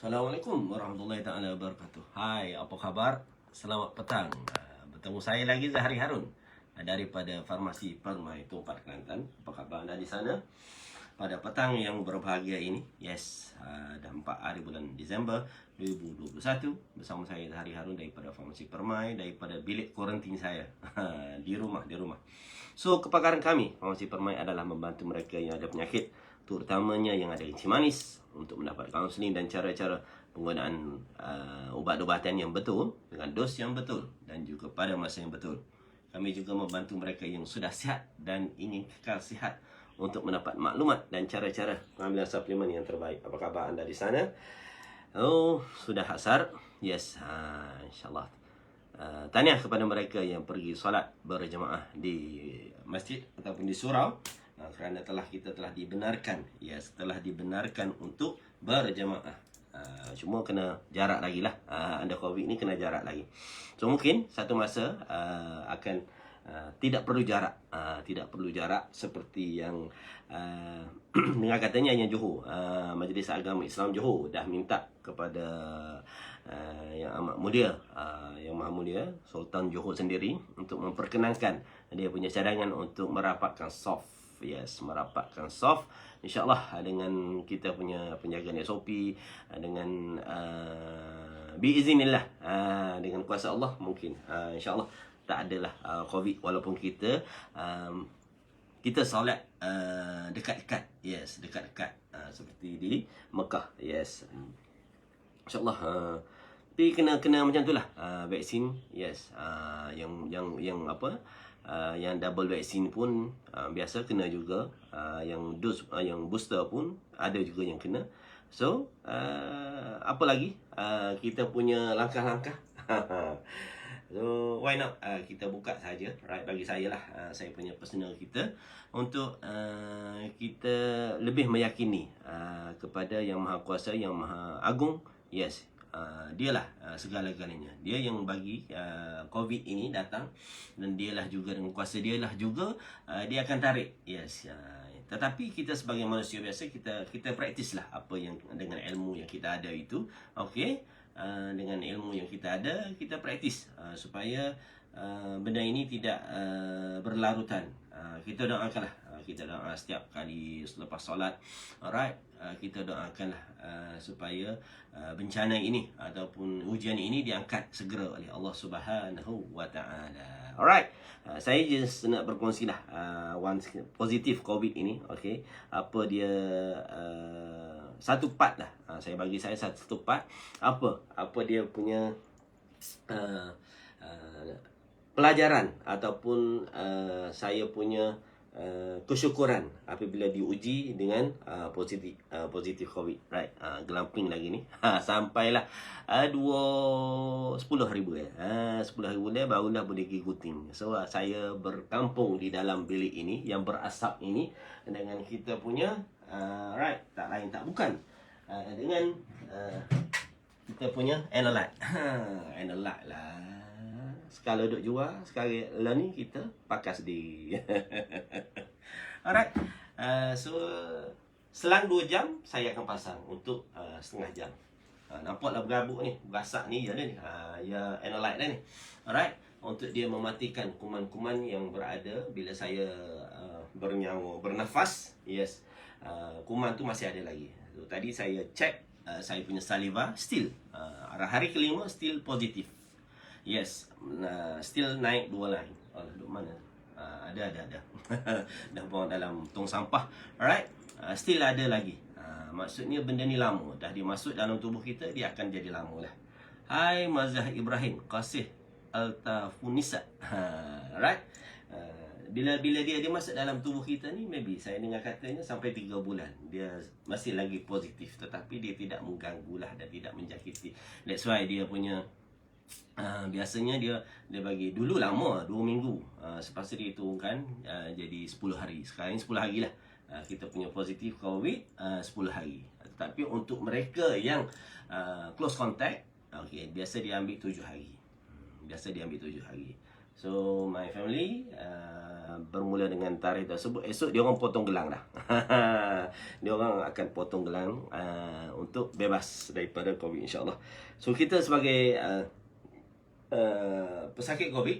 Assalamualaikum warahmatullahi taala wabarakatuh. Hai, apa khabar? Selamat petang. Bertemu saya lagi Zahri Harun daripada Farmasi Permai Tumpat Kelantan. Apa khabar anda di sana? Pada petang yang berbahagia ini, yes, dah 4 hari bulan Disember 2021 bersama saya Zahri Harun daripada Farmasi Permai, daripada bilik kuarantin saya di rumah. So, kepakaran kami Farmasi Permai adalah membantu mereka yang ada penyakit, terutamanya yang ada kencing manis, untuk mendapat kaunseling dan cara-cara penggunaan ubat-ubatan yang betul dengan dos yang betul dan juga pada masa yang betul. Kami juga membantu mereka yang sudah sihat dan ingin kekal sihat untuk mendapat maklumat dan cara-cara pengambilan suplemen yang terbaik. Apa khabar anda di sana? Oh, sudah asar? Yes, insyaAllah. Tahniah kepada mereka yang pergi solat berjemaah di masjid ataupun di surau, kerana kita telah dibenarkan, yes, telah dibenarkan untuk berjemaah. Cuma kena jarak lagi lah. Anda COVID ni kena jarak lagi. So mungkin satu masa akan tidak perlu jarak seperti yang dengar katanya yang Johor, Majlis Agama Islam Johor dah minta kepada yang amat mulia, yang maha mulia Sultan Johor sendiri untuk memperkenankan dia punya cadangan untuk merapatkan soft. Yes, merapatkan soft, InsyaAllah dengan kita punya penjagaan SOP, dengan biiznillah, dengan kuasa Allah mungkin InsyaAllah tak adalah COVID, walaupun kita solat dekat-dekat, yes, dekat-dekat seperti di Mekah, yes, InsyaAllah. Tapi kena macam tu lah, vaksin, yes, yang apa, yang double vaksin pun biasa kena juga, yang dos, yang booster pun ada juga yang kena. So apa lagi kita punya langkah-langkah. So why not kita buka saja, right? Bagi saya lah, saya punya personal kita, untuk kita lebih meyakini kepada yang maha kuasa, yang maha agung. Yes, dialah segala-galanya. Dia yang bagi COVID ini datang, dan dialah juga dengan kuasa dialah juga dia akan tarik. Yes, tetapi kita sebagai manusia biasa, kita praktis lah apa yang dengan ilmu yang kita ada itu. Okey, dengan ilmu yang kita ada, kita praktis supaya benda ini tidak berlarutan. Kita doakanlah, kita doa setiap kali selepas solat, alright, kita doakanlah supaya bencana ini ataupun ujian ini diangkat segera oleh Allah Subhanahu wa taala. Alright, saya just nak berkongsi lah one positif COVID ini. Okey, apa dia, satu part lah, bagi saya satu part, apa dia punya pelajaran ataupun saya punya kesyukuran apabila diuji dengan positif COVID, right? Gelamping lagi ni, sampailah 10,000 ya, 10,000 dia barulah boleh pergi guting. So saya berkampung di dalam bilik ini yang berasap ini dengan kita punya right, tak lain tak bukan dengan kita punya analyte. Analyte lah. Sekali duduk jual, sekali lah ni kita pakai sendiri. Alright, so selang 2 jam saya akan pasang untuk setengah jam. Nampaklah berabuk ni, berasak ni ya ni, ya analyte dah ni. Alright, untuk dia mematikan kuman-kuman yang berada bila saya bernyawa, bernafas. Yes, kuman tu masih ada lagi. So, tadi saya cek saya punya saliva still hari kelima still positif. Yes, still naik 2 line. Oh, duduk mana? Ada. Dah buang dalam tong sampah. Alright, still ada lagi. Maksudnya benda ni lama, dah dia masuk dalam tubuh kita, dia akan jadi lama lah. Hai Mazah Ibrahim Qasih Altafunisa. Alright, bila dia masuk dalam tubuh kita ni, maybe saya dengar katanya sampai 3 bulan dia masih lagi positif, tetapi dia tidak mengganggu lah dan tidak menjangkiti. That's why dia punya biasanya dia bagi dulu lama 2 minggu, selepas itu diturunkan jadi 10 hari. Sekarang 10 hari lah kita punya positif COVID, 10 hari. Tetapi untuk mereka yang close contact, okay, biasa dia ambil 7 hari. So my family, bermula dengan tarikh tersebut, esok dia orang potong gelang dah. Dia orang akan potong gelang untuk bebas daripada COVID, insya-Allah. So kita sebagai pesakit COVID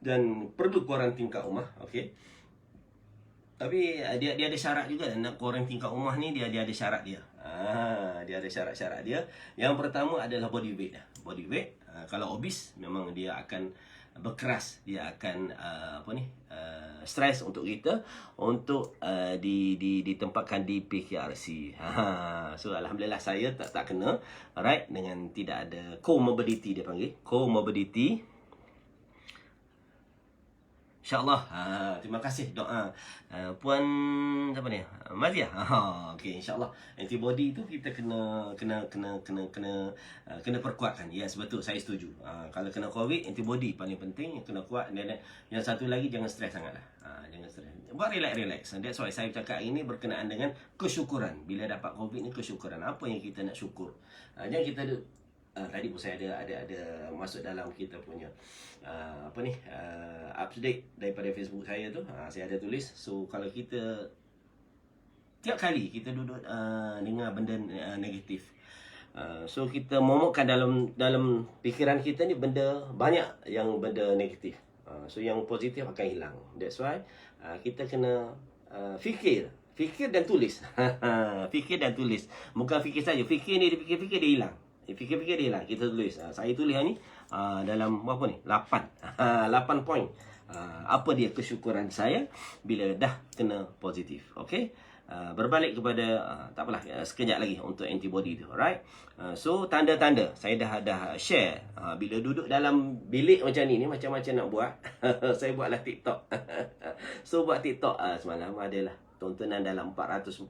dan perlu kuarantin kat rumah, okey. Tapi dia ada syarat juga. Nak kuarantin kat rumah ni dia ada syarat dia. Dia ada syarat-syarat dia. Yang pertama adalah body weight dah. Body weight, kalau obese memang dia akan berkeras, dia akan stres untuk kita untuk ditempatkan di PKRC. So alhamdulillah saya tak kena, alright, dengan tidak ada comorbidity, dia panggil comorbidity. InsyaAllah. Terima kasih doa Puan siapa ni? Mazia. Okey, insyaAllah antibody tu kita kena perkuatkan. Yes, betul, saya setuju. Kalau kena COVID, antibody paling penting, kena kuat. Dan yang satu lagi, jangan stres sangatlah. Jangan stres. Buat relax. That's why saya cakap ini berkenaan dengan kesyukuran. Bila dapat COVID ni, kesyukuran. Apa yang kita nak syukur? Jangan kita tadi pun saya ada masuk dalam kita punya up to date daripada Facebook saya tu, saya ada tulis. So kalau kita tiap kali kita duduk dengar benda negatif, so kita momokkan dalam fikiran kita ni banyak yang benda negatif. So yang positif akan hilang. That's why kita kena fikir dan tulis. Fikir dan tulis. Bukan fikir saja. Fikir ni fikir dia hilang. Fikir-fikir dia lah, kita tulis. Saya tulis ni dalam berapa ni? 8 poin. Apa dia kesyukuran saya bila dah kena positif. Okey. Berbalik kepada tak apalah, sekejap lagi untuk antibody tu, alright. So tanda-tanda saya dah share. Bila duduk dalam bilik macam ni macam-macam nak buat. Saya buatlah TikTok. So buat TikTok semalam adalah tontonan dalam 441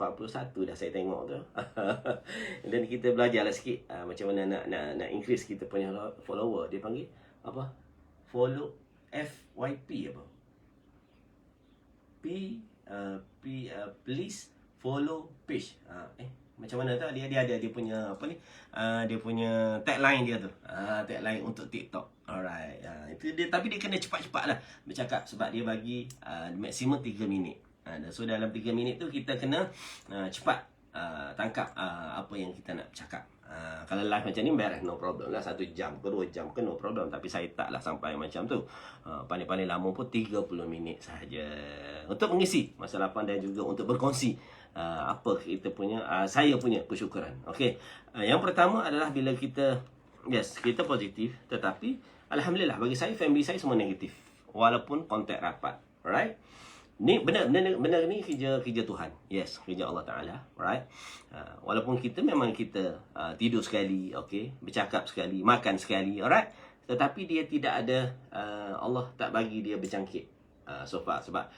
dah saya tengok tu. Dan kita belajarlah sikit macam mana nak increase kita punya follower. Dia panggil apa? Follow FYP apa? Please follow page. Macam mana tu? Dia ada dia punya apa ni? Dia punya tagline dia tu. Tagline untuk TikTok. Alright. Itu dia, tapi dia kena cepat-cepatlah bercakap sebab dia bagi maksimum 3 minit. So dalam 3 minit tu kita kena cepat tangkap apa yang kita nak cakap. Kalau live macam ni beres, no problem lah. 1 jam ke 2 jam ke no problem. Tapi saya taklah sampai macam tu. Paling-paling lama pun 30 minit sahaja untuk mengisi masa lapang dan juga untuk berkongsi apa kita punya saya punya kesyukuran. Okey. Yang pertama adalah bila kita positif, tetapi alhamdulillah bagi saya, family saya semua negatif walaupun kontak rapat. Alright. Ni benar ni kerja Tuhan. Yes, kerja Allah Taala, right? Walaupun kita memang tidur sekali, okey, bercakap sekali, makan sekali, alright? Tetapi dia tidak ada Allah tak bagi dia berjangkit so far, sebab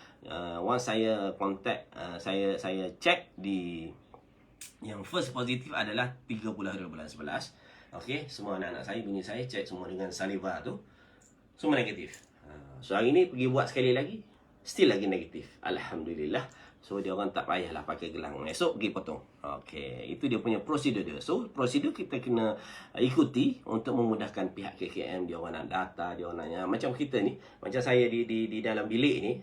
once saya contact, saya check di yang first positif adalah 30 hari bulan 11. Okey, semua anak-anak saya, bini saya check semua dengan saliva tu, semua negatif. So hari ni pergi buat sekali lagi, still lagi negatif. Alhamdulillah. So dia orang tak payahlah pakai gelang. Esok pergi potong. Okey, itu dia punya prosedur dia. So prosedur kita kena ikuti untuk memudahkan pihak KKM. Dia orang nak data, dia orang nak macam kita ni, macam saya di dalam bilik ni,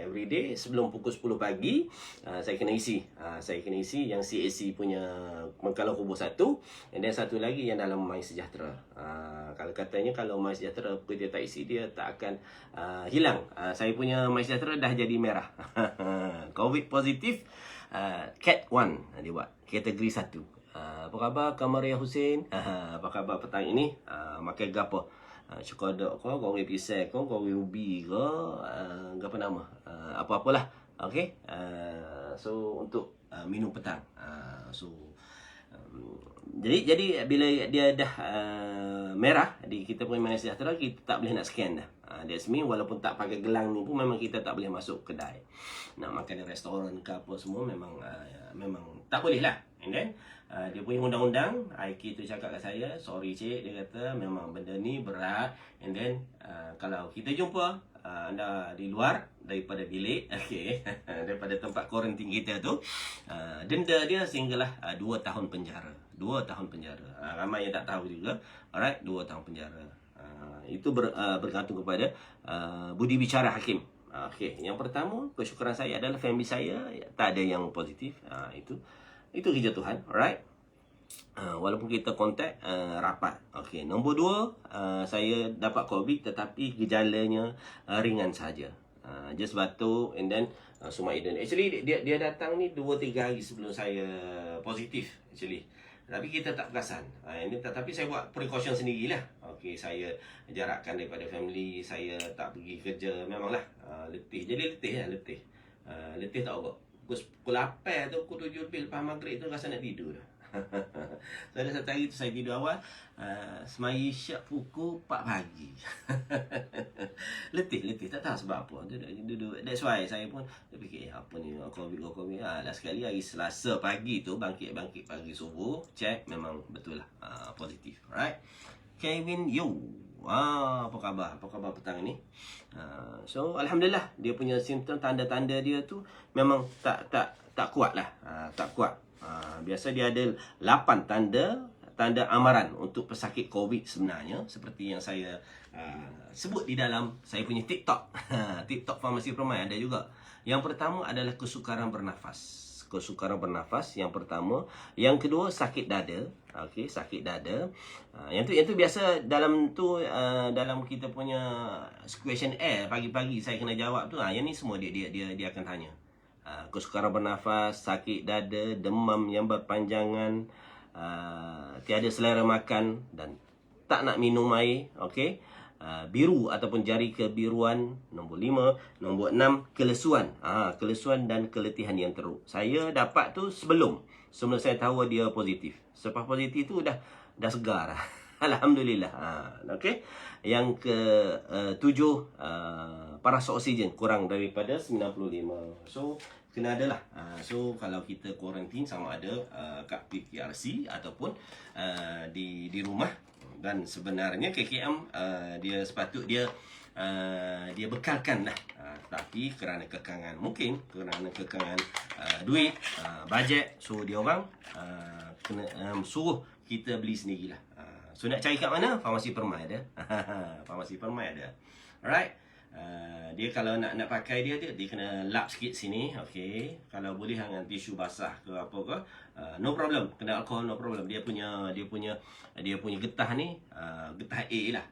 every day sebelum pukul 10 pagi saya kena isi. Saya kena isi yang CAC punya Mengkalau Kubur 1, dan satu lagi yang dalam MySejahtera. Kalau katanya kalau MySejahtera kita tak isi, dia tak akan hilang. Saya punya MySejahtera dah jadi merah. COVID positif, Cat 1 dia buat kategori 1. Apa khabar Kamaria Hussein? Apa khabar petang ini? Makan gapo? Cokodok ko, kau pisang ko, kau ubi ke, apa nama? Apa-apalah. Okey. So untuk minum petang. Jadi bila dia dah merah di kita punya MySejahtera, kita tak boleh nak scan dah. That's mean walaupun tak pakai gelang ni pun memang kita tak boleh masuk kedai. Nak makan di restoran ke apa semua memang tak boleh lah. And then dia punya undang-undang, IK tu cakap kat saya, sorry cik, dia kata memang benda ni berat. And then kalau kita jumpa anda di luar daripada bilik, okey, daripada tempat kuarantin kita tu, denda dia sehinggalah 2 tahun penjara. 2 tahun penjara. Ramai yang tak tahu juga. Alright, 2 tahun penjara. Itu bergantung kepada budi bicara hakim. Okey, yang pertama, kesyukuran saya adalah family saya tak ada yang positif. Itu kerja Tuhan, alright? Walaupun kita kontak rapat. Okey, nombor dua, saya dapat COVID tetapi gejalanya ringan saja. Just batuk and then sumar hidung. Actually dia datang ni 2-3 hari sebelum saya positif actually. Tapi kita tak perasan. Tapi saya buat precaution sendirilah. Okey, saya jarakkan daripada family, saya tak pergi kerja. Memanglah letih. Jadi letih. Letih tak apa. Pukul 8 tu, pukul 7 lebih lepas maghrib tu rasa nak tidur dah. So ada satu hari tu saya tidur awal, semaya isyak pukul 4 pagi. letih tak tahu sebab apa. Duduk. That's why saya pun fikir apa ni COVID. Last sekali hari Selasa pagi tu bangkit pagi subuh, check memang betul lah positif. Alright. Kevin Yo. Apa khabar petang ni? So alhamdulillah dia punya simptom, tanda-tanda dia tu memang tak kuat lah. Tak kuat. Biasa dia ada 8 tanda amaran untuk pesakit COVID sebenarnya, seperti yang saya sebut di dalam saya punya TikTok. TikTok Farmasi Permai ada juga. Yang pertama adalah kesukaran bernafas. Yang pertama. Yang kedua, sakit dada. Okey, sakit dada. Yang tu biasa dalam kita punya questionnaire pagi-pagi saya kena jawab tu. Yang ni semua dia akan tanya. Kesukaran bernafas, sakit dada, demam yang berpanjangan, tiada selera makan dan tak nak minum air, okey. Biru ataupun jari kebiruan, nombor 5. Nombor 6, kelesuan. Kelesuan dan keletihan yang teruk. Saya dapat tu sebelum saya tahu dia positif. Selepas positif tu dah segar. Alhamdulillah. Okey. Yang ke-7, paras oksigen kurang daripada 95. So kena adalah. So kalau kita kuarantin sama ada kat PKRC ataupun di rumah. Dan sebenarnya KKM dia sepatut dia bekalkan lah. Tapi kerana kekangan duit, bajet, so dia orang kena suruh kita beli sendirilah. So nak cari kat mana? Farmasi Permai ada. Farmasi Permai ada. Alright. Dia kalau nak pakai dia kena lap sikit sini. Okey. Kalau boleh dengan tisu basah ke apa ke, no problem. Kena alkohol no problem. Dia punya getah ni getah A lah.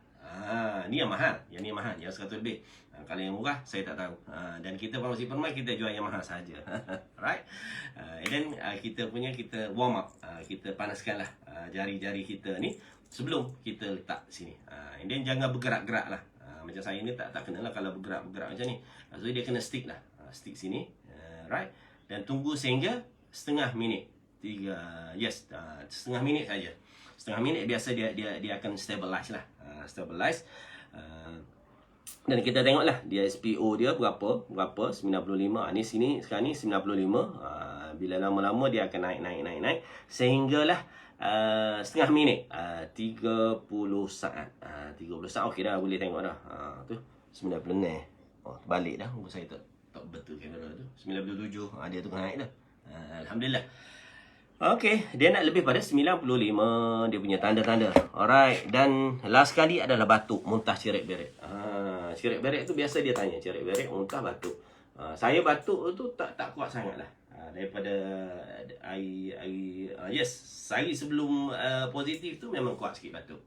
Ni yang mahal. Yang ni mahal, yang 100 lebih. Kalau yang murah saya tak tahu. Dan kita Farmasi Permai kita jual yang mahal saja. Right? And then kita warm up. Kita panaskanlah jari-jari kita ni sebelum kita letak sini. And then jangan bergerak-gerak lah. Macam saya ni tak kena lah kalau bergerak macam ni. So dia kena stick lah. Stick sini. Right? Dan tunggu sehingga setengah minit. Setengah minit saja. Setengah minit biasa dia akan stabilize lah. Stabilize. Dan kita tengoklah dia SPO dia berapa 95. Ni sini sekarang ni 95. Bila lama-lama dia akan naik sehinggalah setengah minit, 30 saat. 30 saat okey dah, boleh tengok dah. Tu 90. Balik dah. Saya tak betul kamera tu. 97. Dia tu naik dah. Alhamdulillah. Okey, dia nak lebih pada 95 dia punya tanda-tanda. Alright, dan last kali adalah batuk, muntah, cirit-berit. Cirit berit tu biasa dia tanya, cirit berit, muntah, batuk. Saya batuk tu tak kuat sangatlah. Daripada sehari sebelum positif tu memang kuat sikit batuk.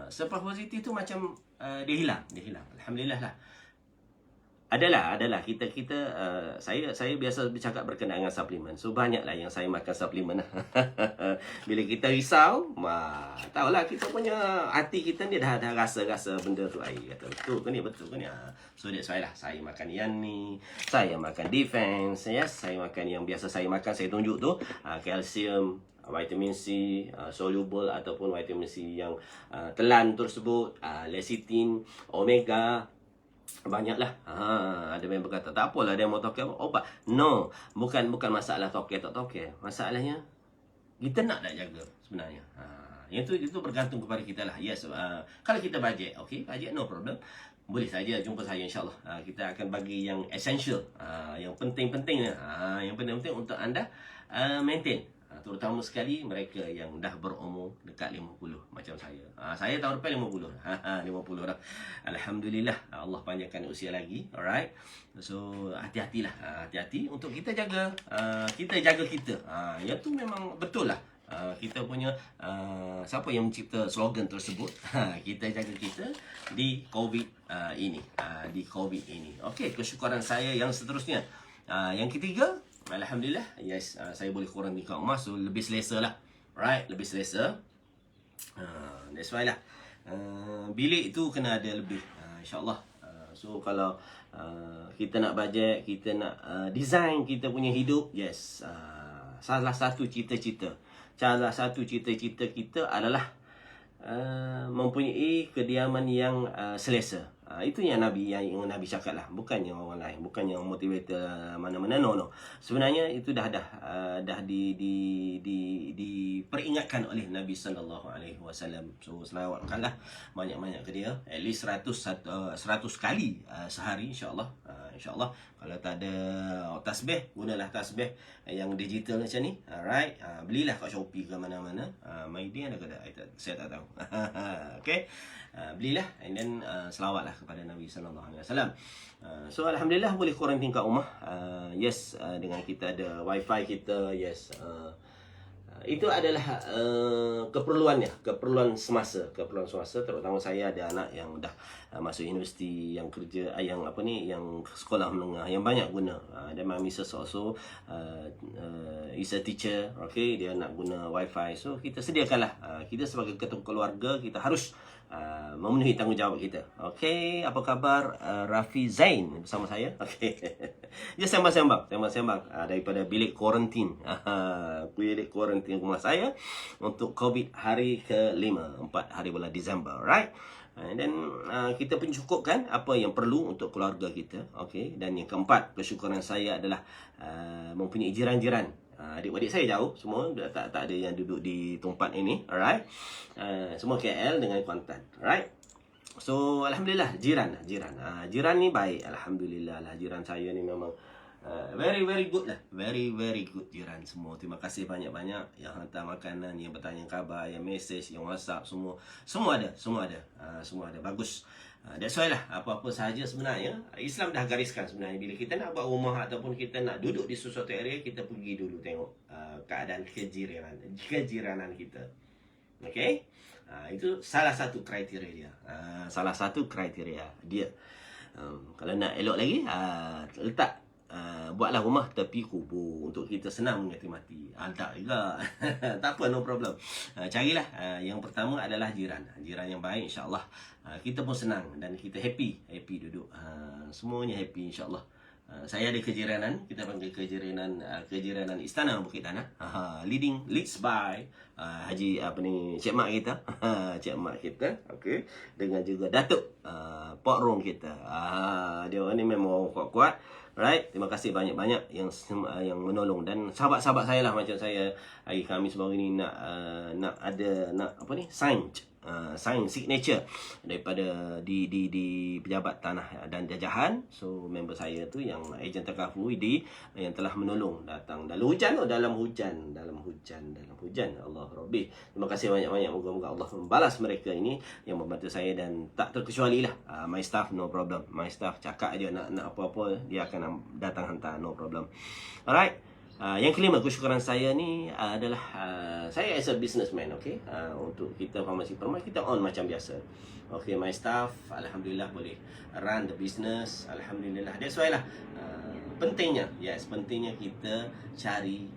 Selepas positif tu macam dia hilang. Alhamdulillah lah. Adalah kita saya biasa bercakap berkenaan dengan suplemen. So banyaklah yang saya makan suplemen lah. Bila kita risau, tahulah kita punya hati kita ni dah rasa benda tu air kata betul ke ni. So that's why lah saya makan yang ni, saya makan defense, saya makan yang biasa saya makan, saya tunjuk tu kalsium, vitamin C soluble ataupun vitamin C yang telan tersebut, lecithin, omega. Banyaklah. Ada yang berkata tak apalah dia mau tokel obat. No, bukan masalah tokel tak tokel. Masalahnya kita nak tak jaga sebenarnya. Itu bergantung kepada kita lah. Yes, kalau kita bajet, okey, bajet no problem. Boleh saja jumpa saya insya-Allah. Kita akan bagi yang essential, yang penting-pentingnya. Yang penting-penting untuk anda maintain. Terutama sekali mereka yang dah berumur dekat 50 macam saya. Saya tahun depan 50. 50 dah. Alhamdulillah, Allah panjangkan usia lagi. Alright. So hati-hatilah. Hati-hati untuk kita jaga kita. Yang tu memang betul lah. Kita punya siapa yang mencipta slogan tersebut? Kita jaga kita di COVID ini. Di COVID ini. Okey, kesyukuran saya yang seterusnya. Yang ketiga, alhamdulillah, yes, saya boleh kurang tingkat rumah, so lebih selesa lah. Right, lebih selesa. That's why lah. Bilik tu kena ada lebih, insyaAllah. So kalau kita nak budget, kita nak design kita punya hidup, yes, salah satu cita-cita kita adalah mempunyai kediaman yang selesa. Itu yang Nabi cakap lah, bukan yang orang lain, bukan yang motivator mana-mana. No. Sebenarnya itu dah diperingatkan oleh Nabi sallallahu alaihi wasallam. So selawatkanlah banyak-banyak ke dia, at least 100 kali sehari, insya-Allah. Insya-Allah. Kalau tak ada tasbih, gunalah tasbih yang digital macam ni. Alright. Belilah kat Shopee ke mana-mana. Maidin ada ke tak? Saya tak tahu. Okay. Belilah and then selawatlah kepada Nabi sallallahu alaihi wasallam. So alhamdulillah boleh quarantine kat rumah. Yes, dengan kita ada wifi kita, yes. Itu adalah keperluan semasa, terutama saya ada anak yang dah masuk universiti, yang kerja, yang sekolah menengah, yang banyak guna. Dan my missus also is a teacher, okay, dia nak guna wifi. So kita sediakanlah, kita sebagai ketua keluarga, kita harus memenuhi tanggungjawab kita. Okay, apa khabar Rafi Zain bersama saya? Okay. Dia sembang-sembang daripada bilik kuarantin. Bilik kuarantin rumah saya untuk COVID hari ke-5, 4 hari bulan Disember, right? And then kita pencukupkan apa yang perlu untuk keluarga kita. Okay. Dan yang keempat, kesyukuran saya adalah mempunyai jiran-jiran. Adik-adik saya jauh semua, tak ada yang duduk di tempat ini, alright. Semua KL dengan Kuantan, alright. So alhamdulillah, jiran ni baik, alhamdulillah lah. Jiran saya ni memang very good lah, very good jiran semua. Terima kasih banyak-banyak yang hantar makanan, yang bertanya khabar, yang message, yang WhatsApp, semua ada, bagus. That's why lah, apa-apa sahaja sebenarnya Islam dah gariskan sebenarnya. Bila kita nak buat rumah ataupun kita nak duduk di sesuatu area, kita pergi dulu tengok keadaan kejiranan kita. Okay, itu salah satu kriteria dia. Kalau nak elok lagi, letak buatlah rumah tepi kubur untuk kita senang mengeti-mati. Tak juga. Tak apa, no problem. Carilah yang pertama adalah jiran yang baik, insya-Allah. Kita pun senang dan kita happy duduk. Semuanya happy, insya-Allah. Saya ada kejiranan, kita panggil kejiranan Istana Bukit Tanah. Leads by Cik Mak kita. Cik Mak kita, okey. Dengan juga Datuk Pak Rong kita. Dia orang ni memang kuat-kuat. Right, terima kasih banyak-banyak yang menolong, dan sahabat-sahabat saya lah, macam saya hari Khamis baru ni nak sign signature daripada di pejabat tanah dan jajahan. So member saya tu yang ejen Takaful yang telah menolong, datang dalam hujan. Allah Rabbi. Terima kasih banyak-banyak. Moga-moga Allah membalas mereka ini yang membantu saya, dan tak terkecuali lah my staff, no problem. My staff cakap aja nak apa-apa, dia akan datang hantar, no problem. Alright. Yang kelima, kesyukuran saya ni adalah saya as a businessman, okay. Untuk kita Farmasi Permai, kita on macam biasa. Okay, my staff alhamdulillah boleh run the business, alhamdulillah. That's why lah pentingnya kita cari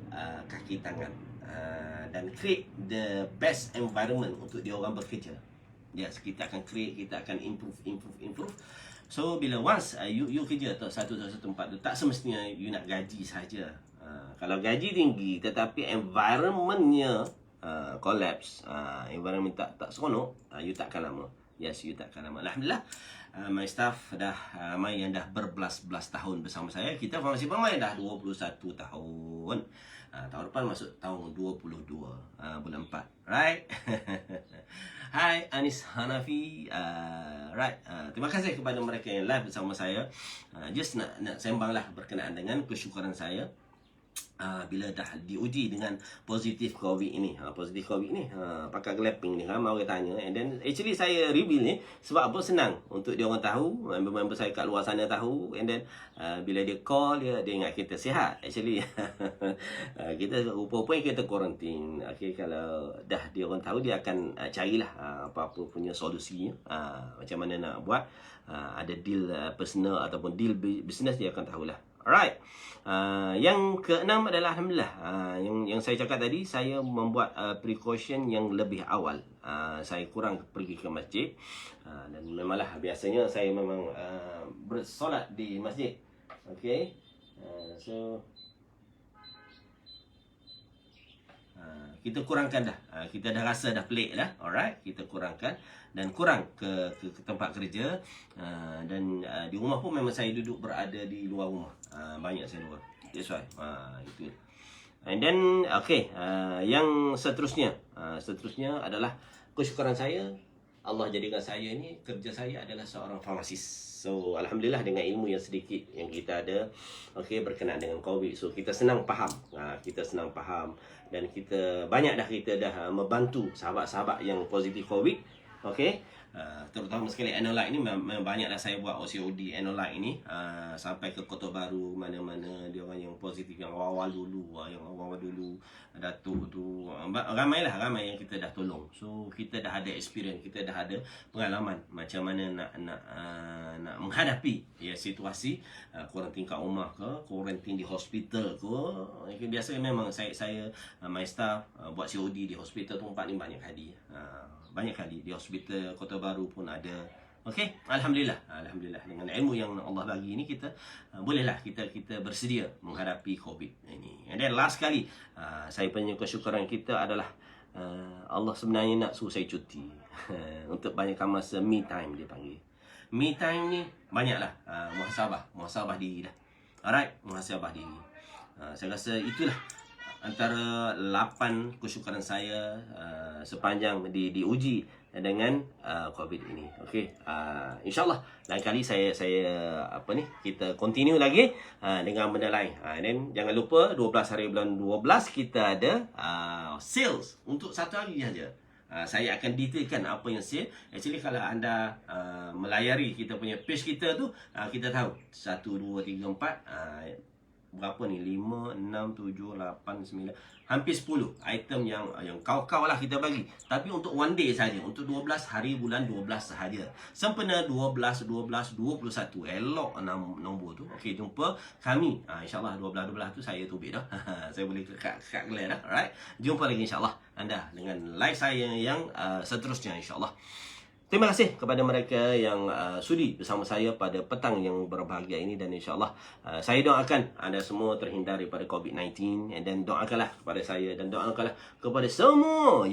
kaki tangan dan create the best environment untuk dia orang bekerja. Yes, kita akan create, kita akan improve. So bila once you kerja satu tempat tu, tak semestinya you nak gaji saja. Kalau gaji tinggi tetapi environmentnya collapse, environment tak seronok, you takkan lama. Yes, you takkan lama. Alhamdulillah, my staff dah ramai yang dah berbelas-belas tahun bersama saya. Kita Farmasi Permai dah 21 tahun. Tahun depan masuk tahun 22, bulan 4. Right? Hai Anis Hanafi. Right. Terima kasih kepada mereka yang live bersama saya. Just nak sembang lah berkenaan dengan kesyukuran saya. bila dah diuji dengan positif COVID ini, positif COVID ni, pakai glamping ni, ramai orang tanya. And then actually saya reveal ni sebab apa, senang untuk dia orang tahu, member-member saya kat luar sana tahu. And then bila dia call, dia ingat kita sihat. Actually kita rupa-rupanya kita quarantine. Okay, kalau dah dia orang tahu, dia akan carilah apa-apa punya solusinya, macam mana nak buat. Ada deal personal ataupun deal business, dia akan tahulah. Alright. Yang keenam adalah alhamdulillah, yang saya cakap tadi, saya membuat precaution yang lebih awal. Saya kurang pergi ke masjid, dan memanglah biasanya saya memang bersolat di masjid. Okay, so kita kurangkan dah. Kita dah rasa dah pelik dah. Alright, kita kurangkan dan kurang ke tempat kerja, dan di rumah pun memang saya duduk berada di luar rumah. Banyak saya luar. That's why. Itu. And then okay, yang seterusnya adalah kesyukuran saya, Allah jadikan saya ni, kerja saya adalah seorang farmasis. So alhamdulillah, dengan ilmu yang sedikit yang kita ada, okay, berkenaan dengan COVID, so kita senang faham. Dan kita banyak dah membantu sahabat-sahabat yang positif COVID. Okay, terutama sekali Enolite ini memang banyak dah saya buat OCOD Enolite ini, sampai ke Kota Baru, mana-mana dia orang yang positif, yang awal-awal dulu, Datuk tu, ramai yang kita dah tolong. So kita dah ada experience, kita dah ada pengalaman macam mana nak menghadapi situasi kuarantin kat rumah ke, kuarantin di hospital ke. Biasa memang saya my staff buat COD di hospital tu banyak kali. Banyak kali di hospital Kota Baru pun ada. Okey, alhamdulillah dengan ilmu yang Allah bagi ni, kita bolehlah kita bersedia menghadapi COVID ini. And then last kali, saya punya kesyukuran kita adalah Allah sebenarnya nak suruh saya cuti untuk banyakkan masa me time, dia panggil. Me time ni banyaklah muhasabah diri dah. Alright, muhasabah diri. Saya rasa itulah antara 8 kesyukuran saya sepanjang diuji dengan COVID ini. Okey, insyaallah lain kali saya kita continue lagi dengan benda lain. Dan jangan lupa 12 hari bulan 12 kita ada sales untuk 1 hari saja. Saya akan detailkan apa yang sale. Actually kalau anda melayari kita punya page kita tu, kita tahu 1, 2, 3, 4 berapa ni, 5, 6, 7, 8, 9, hampir 10 item yang kau lah kita bagi. Tapi untuk one day saja, untuk 12 hari bulan 12 sahaja. Sempena 12, 21. Elok nombor tu. Okey, jumpa kami. InsyaAllah 12 tu saya tubik dah. Saya boleh kat gelar dah. Alright. Jumpa lagi insyaAllah anda dengan live saya yang seterusnya insyaAllah. Terima kasih kepada mereka yang sudi bersama saya pada petang yang berbahagia ini, dan insyaAllah saya doakan anda semua terhindar daripada COVID-19, and then doakanlah kepada saya dan doakanlah kepada semua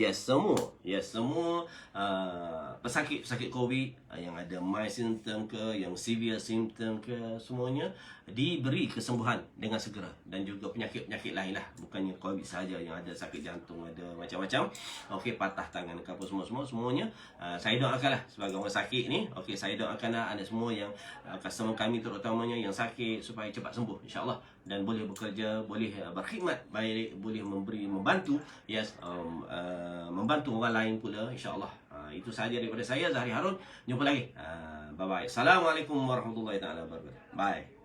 pesakit COVID yang ada mild symptom ke, yang severe symptom ke, semuanya diberi kesembuhan dengan segera, dan juga penyakit-penyakit lain lah, bukannya COVID saja, yang ada sakit jantung, ada macam-macam, okey, patah tangan ke apa, semuanya saya doakanlah sebagai orang sakit ni. Okey, saya doakanlah anda semua yang customer kami terutamanya yang sakit supaya cepat sembuh insyaAllah, dan boleh bekerja, boleh berkhidmat baik, boleh membantu membantu orang lain pula insyaAllah. Itu sahaja daripada saya, Zahri Harun. Jumpa lagi. Bye bye. Assalamualaikum warahmatullahi wabarakatuh. Bye.